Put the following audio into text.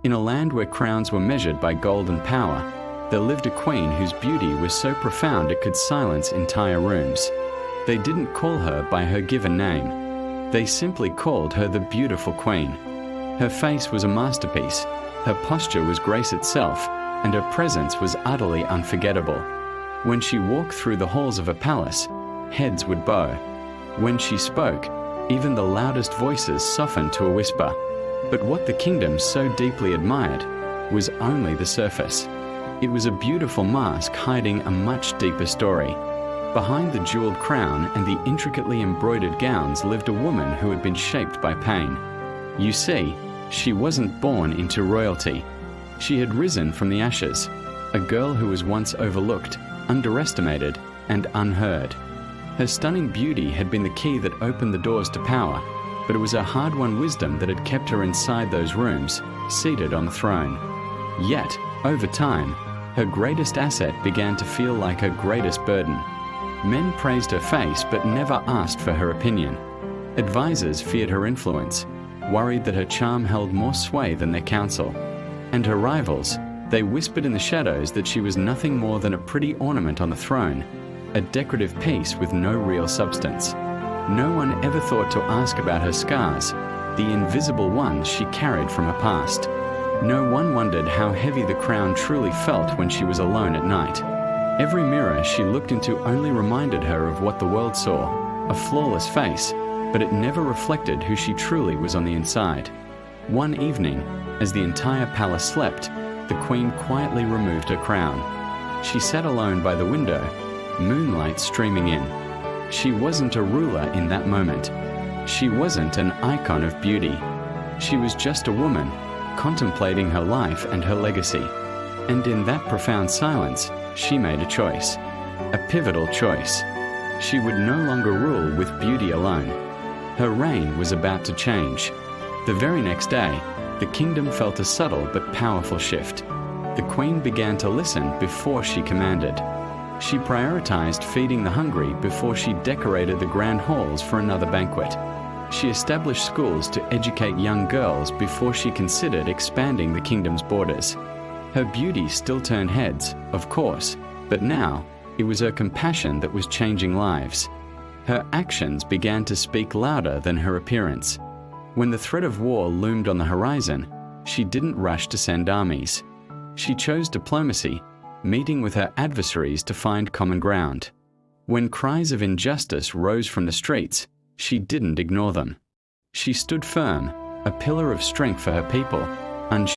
In a land where crowns were measured by gold and power, there lived a queen whose beauty was so profound it could silence entire rooms. They didn't call her by her given name. They simply called her the beautiful queen. Her face was a masterpiece, her posture was grace itself, and her presence was utterly unforgettable. When she walked through the halls of a palace, heads would bow. When she spoke, even the loudest voices softened to a whisper. But what the kingdom so deeply admired was only the surface. It was a beautiful mask hiding a much deeper story. Behind the jeweled crown and the intricately embroidered gowns lived a woman who had been shaped by pain. You see, she wasn't born into royalty. She had risen from the ashes, a girl who was once overlooked, underestimated, and unheard. Her stunning beauty had been the key that opened the doors to power, but it was her hard-won wisdom that had kept her inside those rooms, seated on the throne. Yet, over time, her greatest asset began to feel like her greatest burden. Men praised her face but never asked for her opinion. Advisors feared her influence, worried that her charm held more sway than their counsel. And her rivals, they whispered in the shadows that she was nothing more than a pretty ornament on the throne, a decorative piece with no real substance. No one ever thought to ask about her scars, the invisible ones she carried from her past. No one wondered how heavy the crown truly felt when she was alone at night. Every mirror she looked into only reminded her of what the world saw, a flawless face, but it never reflected who she truly was on the inside. One evening, as the entire palace slept, the queen quietly removed her crown. She sat alone by the window, moonlight streaming in. She wasn't a ruler in that moment. She wasn't an icon of beauty. She was just a woman, contemplating her life and her legacy. And in that profound silence, she made a choice. A pivotal choice. She would no longer rule with beauty alone. Her reign was about to change. The very next day, the kingdom felt a subtle but powerful shift. The queen began to listen before she commanded. She prioritized feeding the hungry before she decorated the grand halls for another banquet. She established schools to educate young girls before she considered expanding the kingdom's borders. Her beauty still turned heads, of course, but now it was her compassion that was changing lives. Her actions began to speak louder than her appearance. When the threat of war loomed on the horizon, she didn't rush to send armies. She chose diplomacy, meeting with her adversaries to find common ground. When cries of injustice rose from the streets, she didn't ignore them. She stood firm, a pillar of strength for her people,